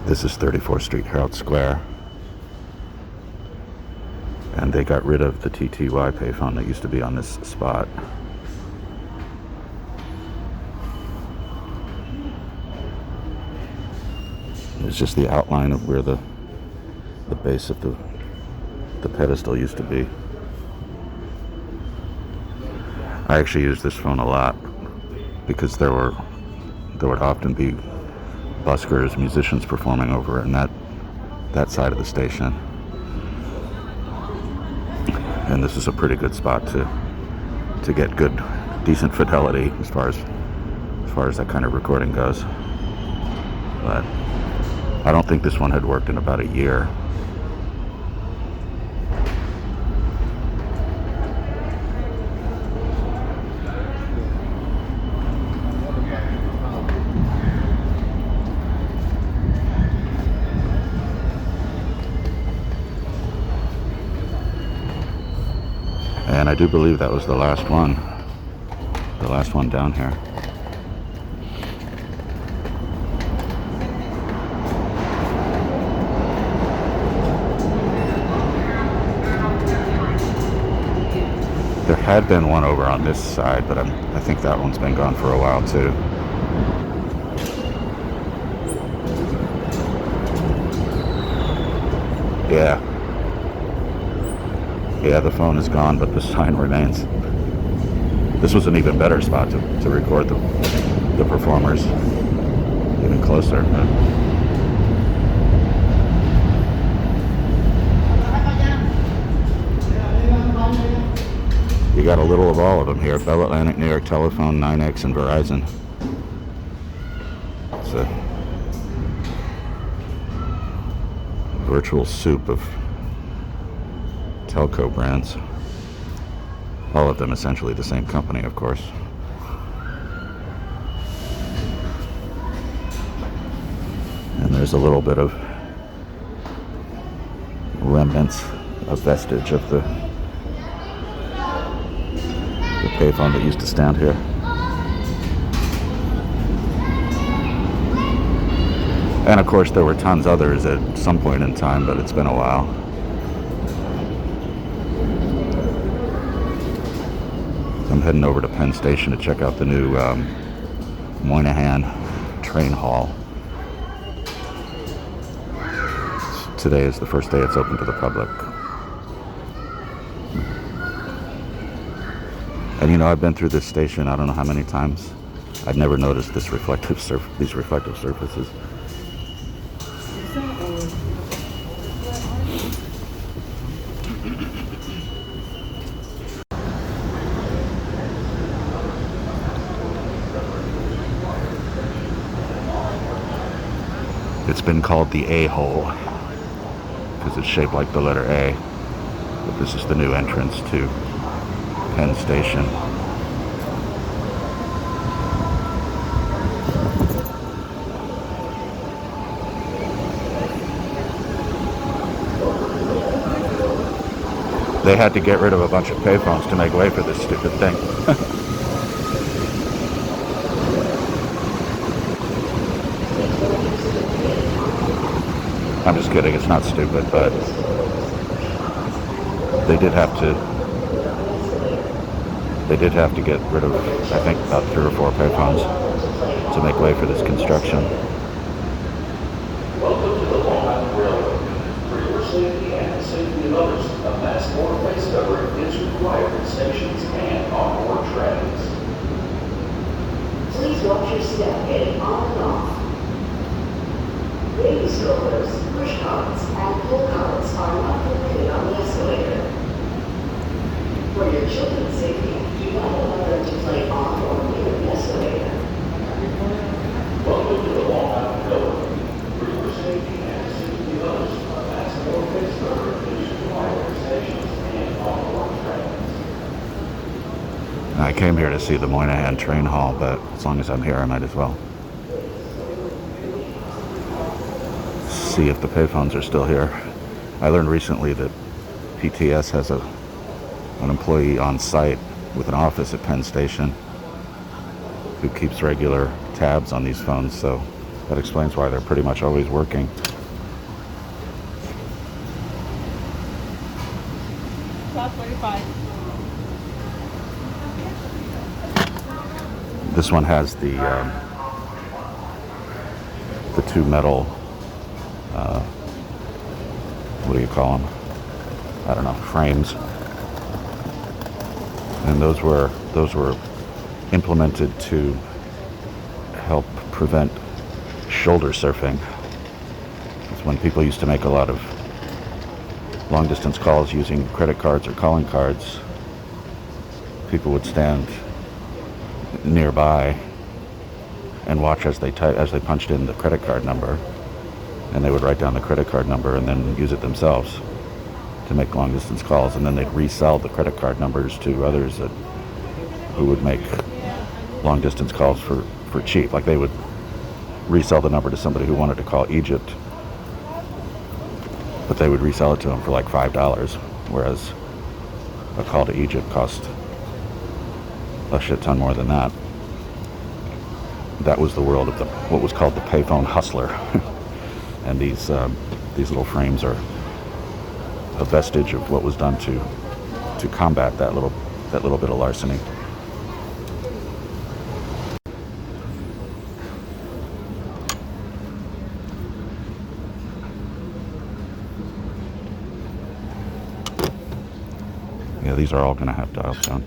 This is 34 Street Herald Square. And they got rid of the TTY payphone that used to be on this spot. It's just the outline of where the base of the pedestal used to be. I actually use this phone a lot because there would often be buskers, musicians performing over it in that side of the station. And this is a pretty good spot to get decent fidelity as far as that kind of recording goes. But I don't think this one had worked in about a year. And I do believe that was the last one down here. There had been one over on this side, but I think that one's been gone for a while too. Yeah, the phone is gone, but the sign remains. This was an even better spot to record the performers, even closer. You got a little of all of them here: Bell Atlantic, New York Telephone, 9X, and Verizon. It's a virtual soup of telco brands. All of them essentially the same company, of course. And there's a little bit of remnants, a vestige of the payphone that used to stand here. And of course there were tons others at some point in time, but it's been a while. I'm heading over to Penn Station to check out the new Moynihan Train Hall. Today is the first day it's open to the public. And you know, I've been through this station I don't know how many times. I'd never noticed these reflective surfaces. It's been called the A-hole because it's shaped like the letter A. But this is the new entrance to Penn Station. They had to get rid of a bunch of payphones to make way for this stupid thing. I'm just kidding, it's not stupid, but they did have to get rid of, I think, about 3 or 4 payphones to make way for this construction. Welcome to the Long Island Railroad. For your safety and the safety of others, a mask or face covering is required at stations and on board trains. Please watch your step getting on and off. Baby strollers, push carts, and pull carts are not permitted on the escalator. For your children's safety, do not allow them to play on or near the escalator. Welcome to the Long Island Railroad. For your safety and the safety of others, a mask or face covering is required at stations and on board trains. I came here to see the Moynihan Train Hall, but as long as I'm here, I might as well see if the payphones are still here. I learned recently that PTS has an employee on site with an office at Penn Station who keeps regular tabs on these phones, so That explains why they're pretty much always working. This one has the two metal, what do you call them? I don't know, frames. And those were implemented to help prevent shoulder surfing. It's when people used to make a lot of long distance calls using credit cards or calling cards. People would stand nearby and watch as they punched in the credit card number, and they would write down the credit card number and then use it themselves to make long distance calls, and then they'd resell the credit card numbers to others who would make long distance calls for cheap. Like they would resell the number to somebody who wanted to call Egypt, but they would resell it to them for like $5, whereas a call to Egypt cost a shit ton more than that. That was the world of what was called the payphone hustler. And these little frames are a vestige of what was done to combat that little bit of larceny. Yeah, these are all going to have dial tone.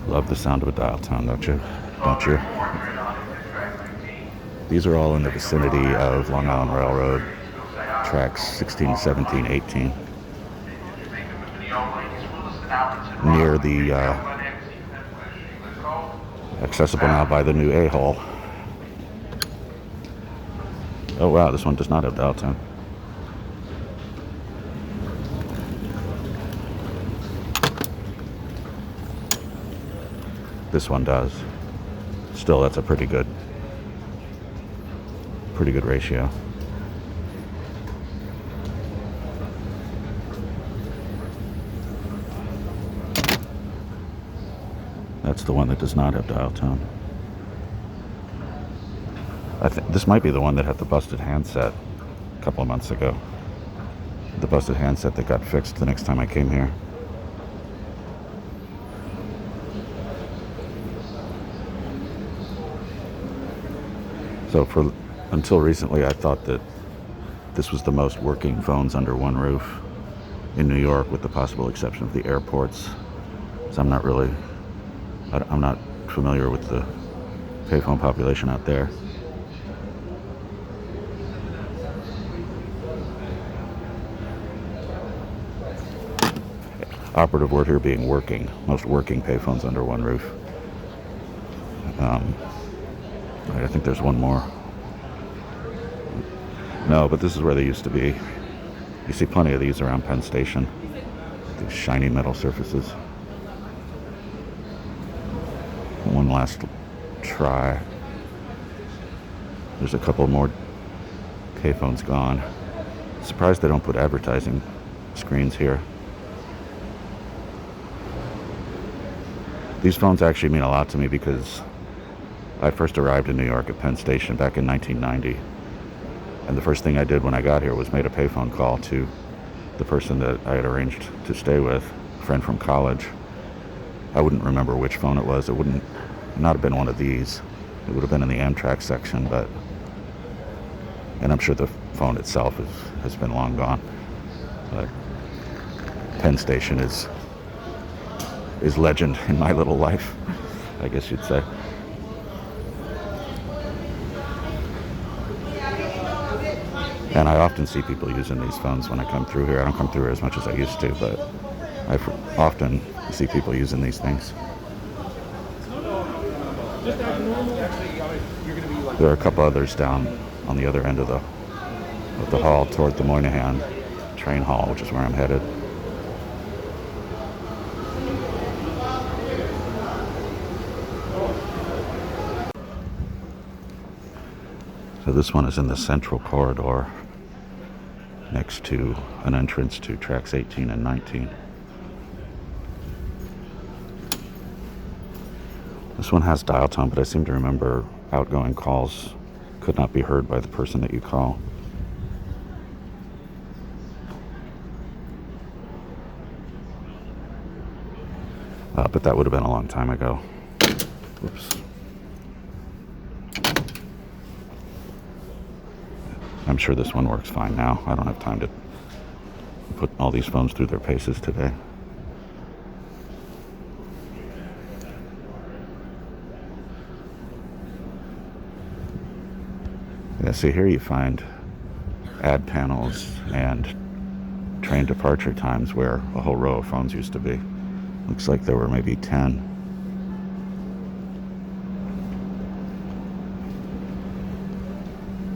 Love the sound of a dial tone, don't you? Don't you? These are all in the vicinity of Long Island Railroad, tracks 16, 17, 18. Near the, accessible now by the new A-hole. Oh wow, this one does not have dial tone. This one does. Still, that's a pretty good ratio. That's the one that does not have dial tone. I think this might be the one that had the busted handset a couple of months ago. The busted handset that got fixed the next time I came here. So until recently, I thought that this was the most working phones under one roof in New York, with the possible exception of the airports. So I'm not familiar with the payphone population out there. Operative word here being working. Most working payphones under one roof. I think there's one more. No, but this is where they used to be. You see plenty of these around Penn Station. These shiny metal surfaces. One last try. There's a couple more payphones gone. Surprised they don't put advertising screens here. These phones actually mean a lot to me because I first arrived in New York at Penn Station back in 1990. And the first thing I did when I got here was made a payphone call to the person that I had arranged to stay with, a friend from college. I wouldn't remember which phone it was. It wouldn't not have been one of these. It would have been in the Amtrak section, and I'm sure the phone itself has been long gone. But Penn Station is legend in my little life, I guess you'd say. And I often see people using these phones when I come through here. I don't come through here as much as I used to, but I often see people using these things. There are a couple others down on the other end of the hall toward the Moynihan Train Hall, which is where I'm headed. So this one is in the central corridor next to an entrance to tracks 18 and 19. This one has dial tone, but I seem to remember outgoing calls could not be heard by the person that you call. But that would have been a long time ago. Whoops. I'm sure this one works fine now. I don't have time to put all these phones through their paces today. Yeah, see here you find ad panels and train departure times where a whole row of phones used to be. Looks like there were maybe 10.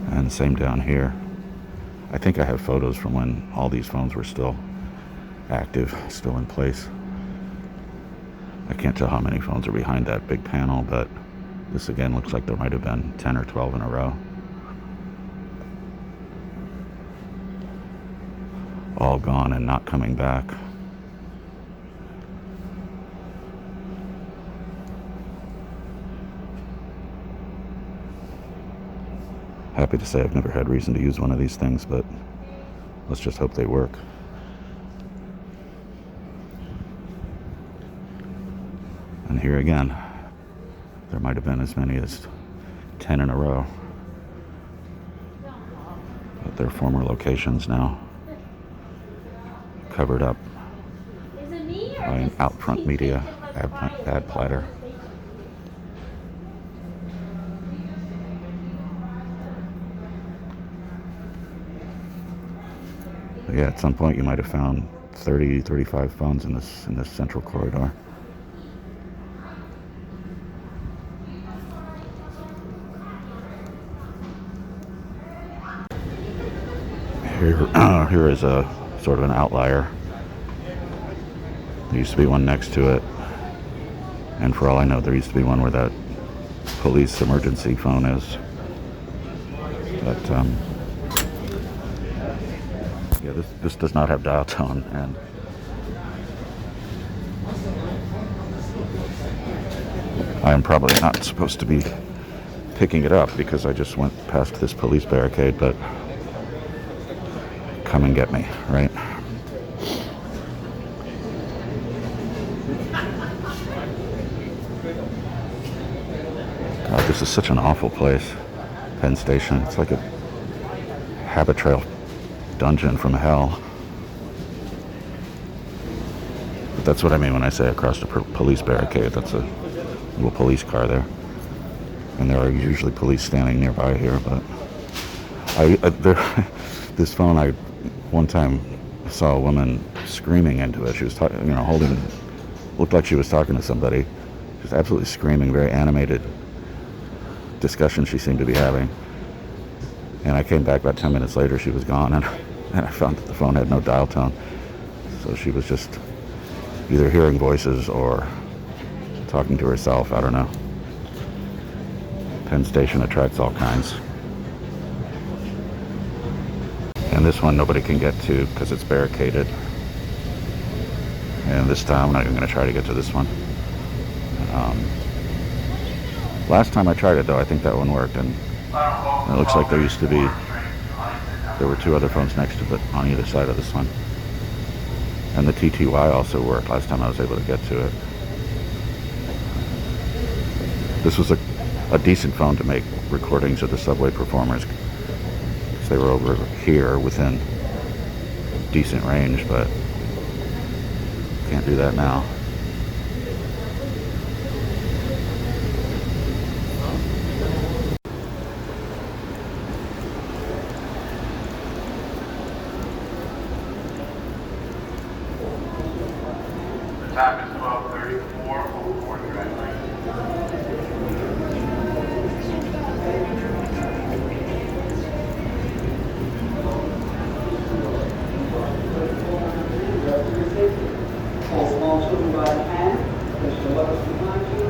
And same down here. I think I have photos from when all these phones were still active, still in place. I can't tell how many phones are behind that big panel, but this again looks like there might have been 10 or 12 in a row. All gone and not coming back. Happy to say I've never had reason to use one of these things, but let's just hope they work. And here again, there might have been as many as 10 in a row. But they're former locations now, covered up by an out front media ad platter. Yeah, at some point you might have found 30, 35 phones in this central corridor. Here is a sort of an outlier. There used to be one next to it, and for all I know, there used to be one where that police emergency phone is. But yeah, this does not have dial tone, and I am probably not supposed to be picking it up because I just went past this police barricade, but come and get me, right? God, this is such an awful place. Penn Station. It's like a habit trail dungeon from hell. But that's what I mean when I say across the police barricade. That's a little police car there. And there are usually police standing nearby here, but this phone, I one time saw a woman screaming into it. She was looked like she was talking to somebody. She was absolutely screaming, very animated discussion she seemed to be having. And I came back about 10 minutes later, she was gone, and I found that the phone had no dial tone. So she was just either hearing voices or talking to herself, I don't know. Penn Station attracts all kinds. And this one nobody can get to because it's barricaded. And this time I'm not even going to try to get to this one. Last time I tried it though, I think that one worked, and it looks like there were two other phones next to it on either side of this one. And the TTY also worked last time I was able to get to it. This was a decent phone to make recordings of the subway performers, because they were over here within decent range, but can't do that now. The time is 12:34 on the fourth track. Hold small children by the hand, push your lovers behind you.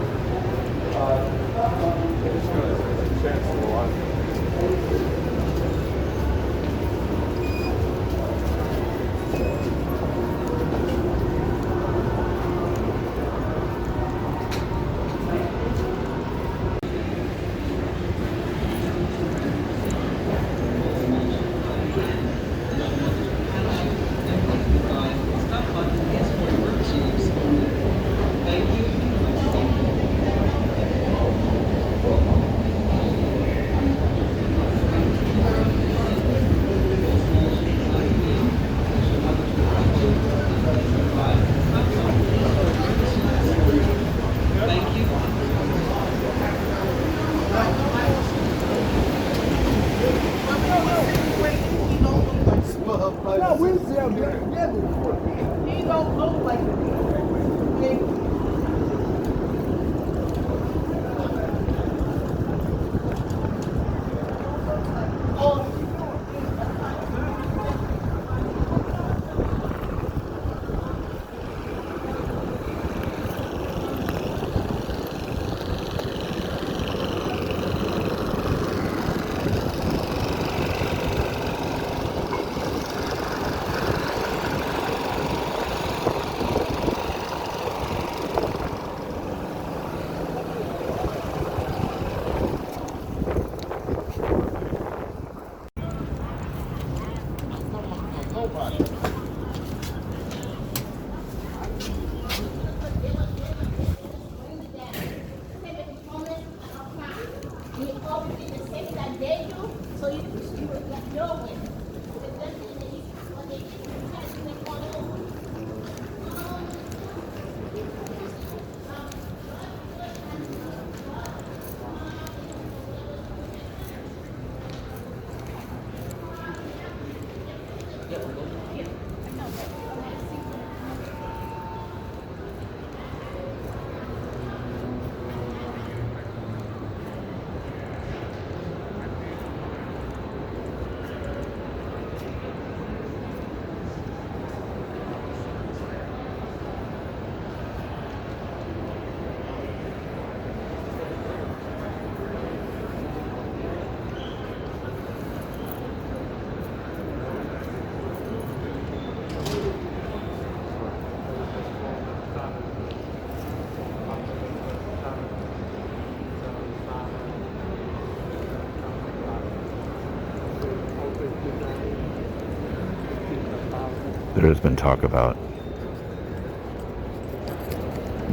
There has been talk about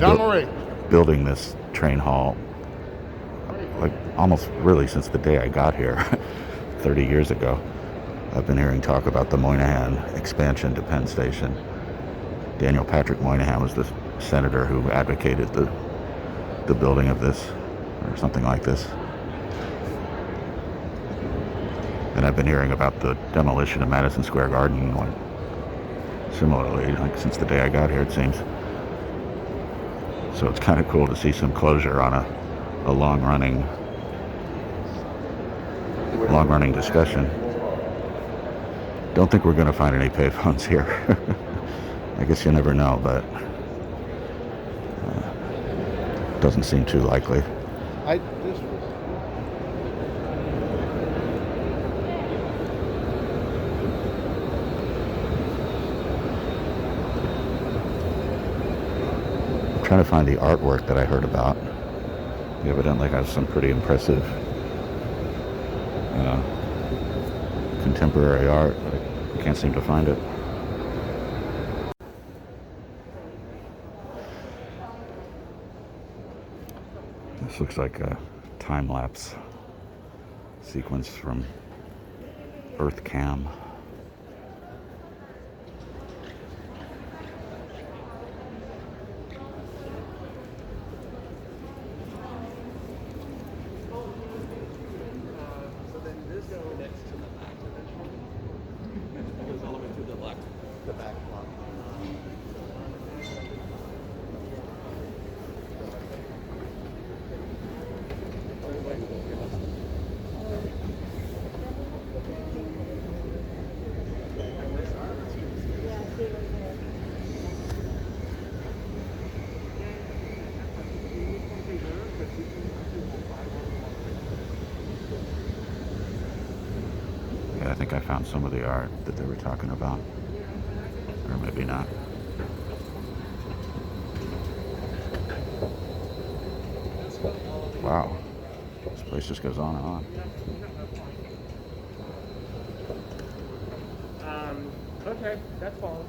John Murray. building this train hall, like almost really since the day I got here, 30 years ago. I've been hearing talk about the Moynihan expansion to Penn Station. Daniel Patrick Moynihan was the senator who advocated the building of this, or something like this. And I've been hearing about the demolition of Madison Square Garden, like, similarly, like since the day I got here, it seems. So it's kind of cool to see some closure on a long-running discussion. Don't think we're going to find any payphones here. I guess you never know, but doesn't seem too likely. Trying to find the artwork that I heard about. It evidently has some pretty impressive contemporary art, but I can't seem to find it. This looks like a time-lapse sequence from Earth Cam. I think I found some of the art that they were talking about, or maybe not. Wow, this place just goes on and on. Okay, that's fine.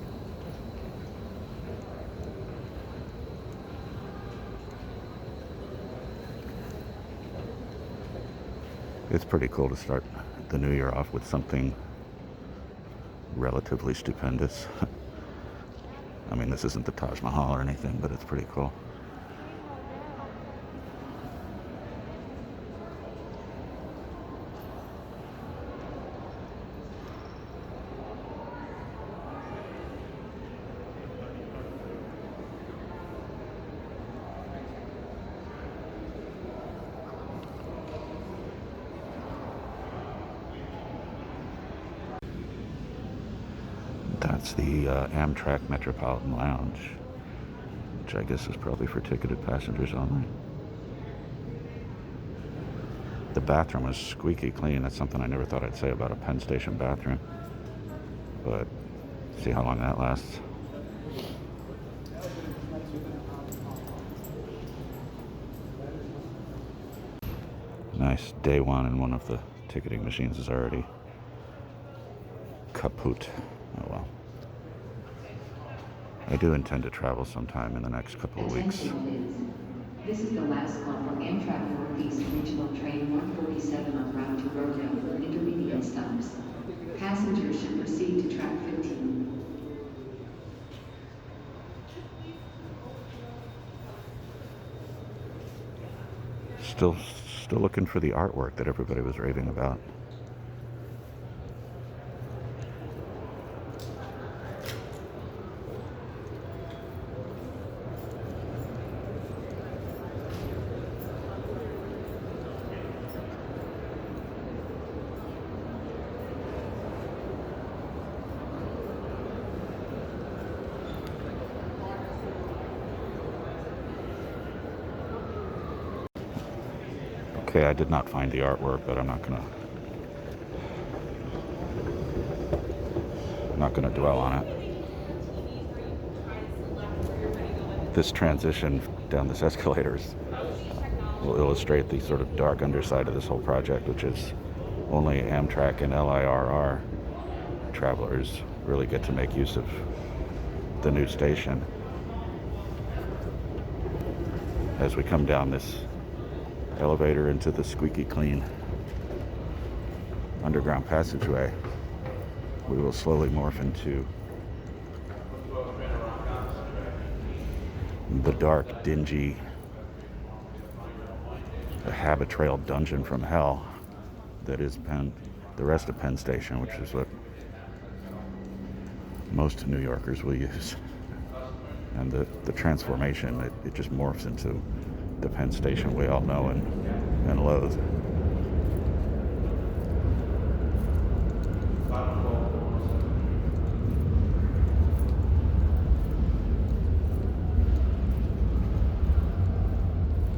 It's pretty cool to start the new year off with something relatively stupendous. I mean, this isn't the Taj Mahal or anything, but it's pretty cool. That's the Amtrak Metropolitan Lounge, which I guess is probably for ticketed passengers only. The bathroom is squeaky clean. That's something I never thought I'd say about a Penn Station bathroom. But see how long that lasts. Nice. Day one, and one of the ticketing machines is already kaput. Oh well. I do intend to travel sometime in the next couple of weeks. This is the last call from Amtrak Northeast Regional Train 147 en route to Rodeo for intermediate stops. Passengers should proceed to track 15. Still looking for the artwork that everybody was raving about. Okay, I did not find the artwork, but I'm not gonna dwell on it. This transition down this escalator will illustrate the sort of dark underside of this whole project, which is only Amtrak and LIRR travelers really get to make use of the new station as we come down this elevator into the squeaky clean underground passageway. We will slowly morph into the dark, dingy, habit-trailed dungeon from hell that is the rest of Penn Station, which is what most New Yorkers will use. And the transformation, it just morphs into the Penn Station we all know and loathe.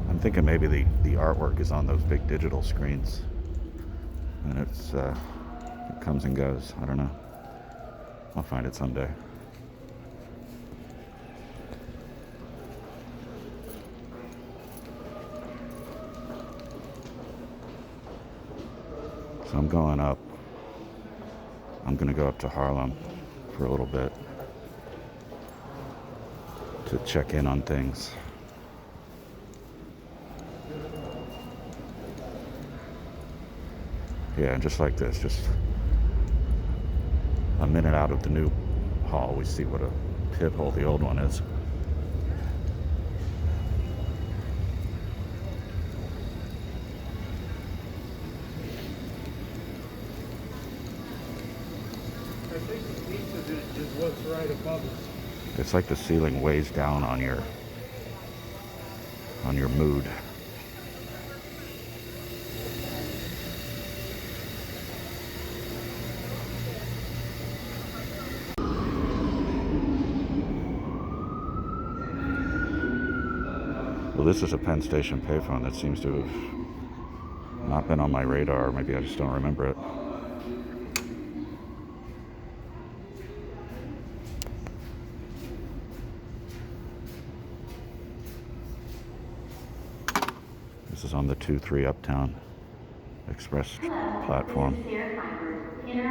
I'm thinking maybe the artwork is on those big digital screens, and it comes and goes. I don't know. I'll find it someday. So I'm going up. I'm going to go up to Harlem for a little bit to check in on things. Yeah, just like this, just a minute out of the new hall, we see what a pit hole the old one is. I think the piece of it is what's right above us. It's like the ceiling weighs down on your mood. Well, this is a Penn Station payphone that seems to have not been on my radar. Maybe I just don't remember it. This is on the 2-3 Uptown Express platform. Interim President of New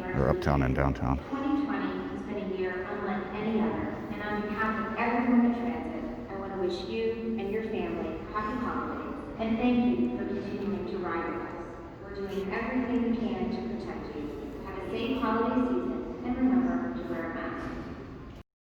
York Or Uptown and Downtown. 2020 has been a year unlike any other, and on behalf of everyone in transit, I want to wish you and your family happy holidays, and thank you for continuing to ride with us. We're doing everything we can to protect you. Have a safe holiday season.